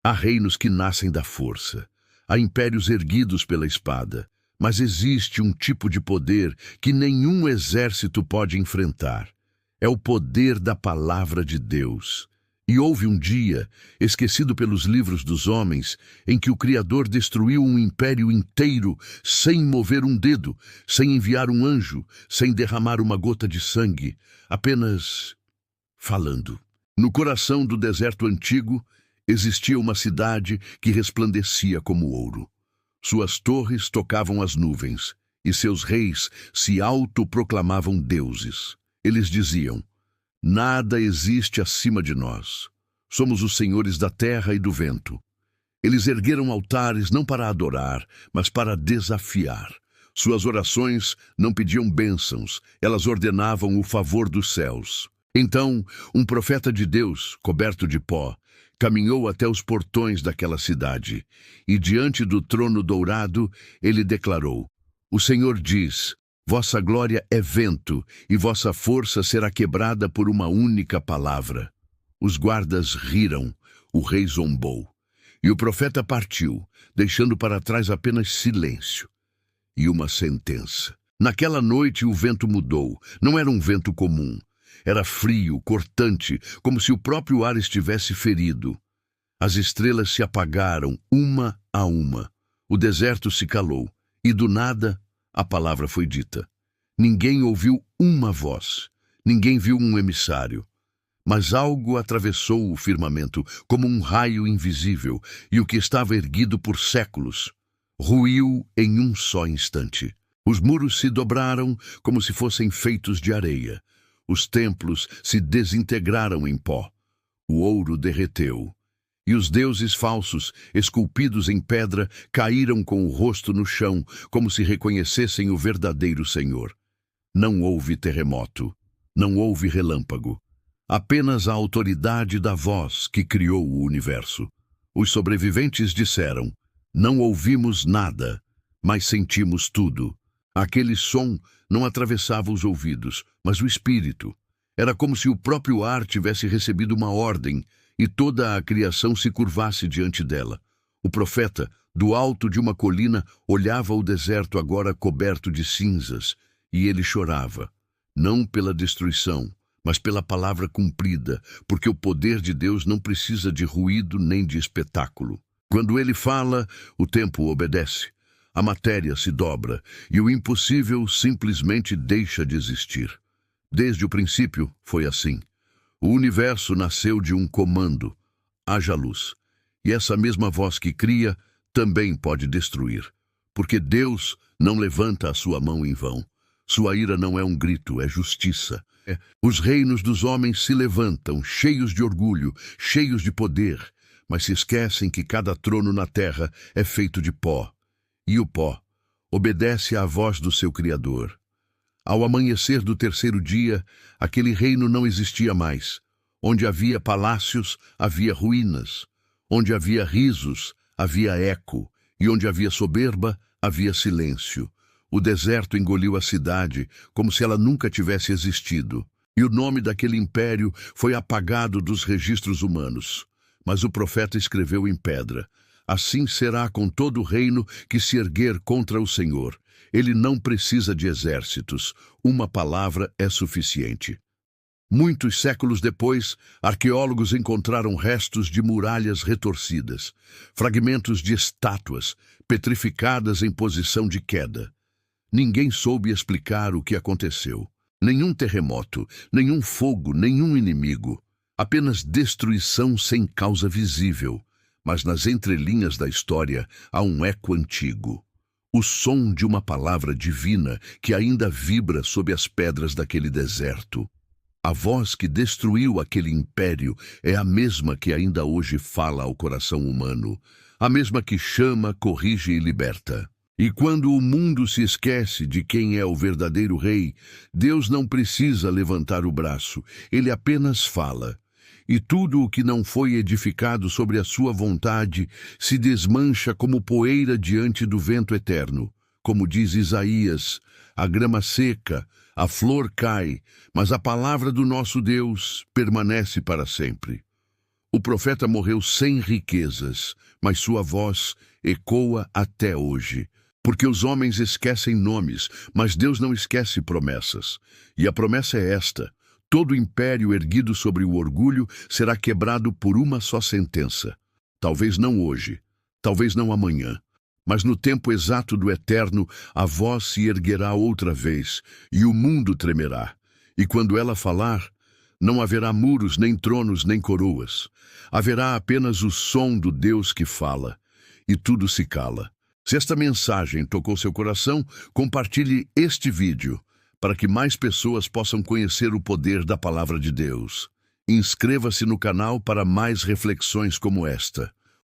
Há reinos que nascem da força, há impérios erguidos pela espada, mas existe um tipo de poder que nenhum exército pode enfrentar. É o poder da palavra de Deus. E houve um dia, esquecido pelos livros dos homens, em que o Criador destruiu um império inteiro sem mover um dedo, sem enviar um anjo, sem derramar uma gota de sangue, apenas falando. No coração do deserto antigo existia uma cidade que resplandecia como ouro. Suas torres tocavam as nuvens, e seus reis se autoproclamavam deuses. Eles diziam: nada existe acima de nós. Somos os senhores da terra e do vento. Eles ergueram altares não para adorar, mas para desafiar. Suas orações não pediam bênçãos, elas ordenavam o favor dos céus. Então, um profeta de Deus, coberto de pó, caminhou até os portões daquela cidade, e diante do trono dourado, ele declarou: o Senhor diz: vossa glória é vento, e vossa força será quebrada por uma única palavra. Os guardas riram, o rei zombou, e o profeta partiu, deixando para trás apenas silêncio e uma sentença. Naquela noite o vento mudou, não era um vento comum. Era frio, cortante, como se o próprio ar estivesse ferido. As estrelas se apagaram, uma a uma. O deserto se calou, e do nada a palavra foi dita. Ninguém ouviu uma voz, ninguém viu um emissário. Mas algo atravessou o firmamento, como um raio invisível, e o que estava erguido por séculos ruiu em um só instante. Os muros se dobraram como se fossem feitos de areia. Os templos se desintegraram em pó. O ouro derreteu. E os deuses falsos, esculpidos em pedra, caíram com o rosto no chão, como se reconhecessem o verdadeiro Senhor. Não houve terremoto, não houve relâmpago. Apenas a autoridade da voz que criou o universo. Os sobreviventes disseram: não ouvimos nada, mas sentimos tudo. Aquele som não atravessava os ouvidos, mas o espírito. Era como se o próprio ar tivesse recebido uma ordem e toda a criação se curvasse diante dela. O profeta, do alto de uma colina, olhava o deserto agora coberto de cinzas, e ele chorava, não pela destruição, mas pela palavra cumprida, porque o poder de Deus não precisa de ruído nem de espetáculo. Quando ele fala, o tempo obedece. A matéria se dobra, e o impossível simplesmente deixa de existir. Desde o princípio foi assim. O universo nasceu de um comando: haja luz. E essa mesma voz que cria também pode destruir, porque Deus não levanta a sua mão em vão. Sua ira não é um grito, é justiça. Os reinos dos homens se levantam, cheios de orgulho, cheios de poder, mas se esquecem que cada trono na terra é feito de pó. E o pó obedece à voz do seu Criador. Ao amanhecer do terceiro dia, aquele reino não existia mais. Onde havia palácios, havia ruínas. Onde havia risos, havia eco. E onde havia soberba, havia silêncio. O deserto engoliu a cidade, como se ela nunca tivesse existido. E o nome daquele império foi apagado dos registros humanos. Mas o profeta escreveu em pedra: assim será com todo o reino que se erguer contra o Senhor. Ele não precisa de exércitos. Uma palavra é suficiente. Muitos séculos depois, arqueólogos encontraram restos de muralhas retorcidas, fragmentos de estátuas, petrificadas em posição de queda. Ninguém soube explicar o que aconteceu. Nenhum terremoto, nenhum fogo, nenhum inimigo. Apenas destruição sem causa visível. Mas nas entrelinhas da história há um eco antigo. O som de uma palavra divina que ainda vibra sob as pedras daquele deserto. A voz que destruiu aquele império é a mesma que ainda hoje fala ao coração humano. A mesma que chama, corrige e liberta. E quando o mundo se esquece de quem é o verdadeiro rei, Deus não precisa levantar o braço, ele apenas fala. E tudo o que não foi edificado sobre a sua vontade se desmancha como poeira diante do vento eterno. Como diz Isaías: a grama seca, a flor cai, mas a palavra do nosso Deus permanece para sempre. O profeta morreu sem riquezas, mas sua voz ecoa até hoje. Porque os homens esquecem nomes, mas Deus não esquece promessas. E a promessa é esta: todo império erguido sobre o orgulho será quebrado por uma só sentença. Talvez não hoje, talvez não amanhã, mas no tempo exato do eterno, a voz se erguerá outra vez, e o mundo tremerá. E quando ela falar, não haverá muros, nem tronos, nem coroas. Haverá apenas o som do Deus que fala, e tudo se cala. Se esta mensagem tocou seu coração, compartilhe este vídeo para que mais pessoas possam conhecer o poder da palavra de Deus. Inscreva-se no canal para mais reflexões como esta.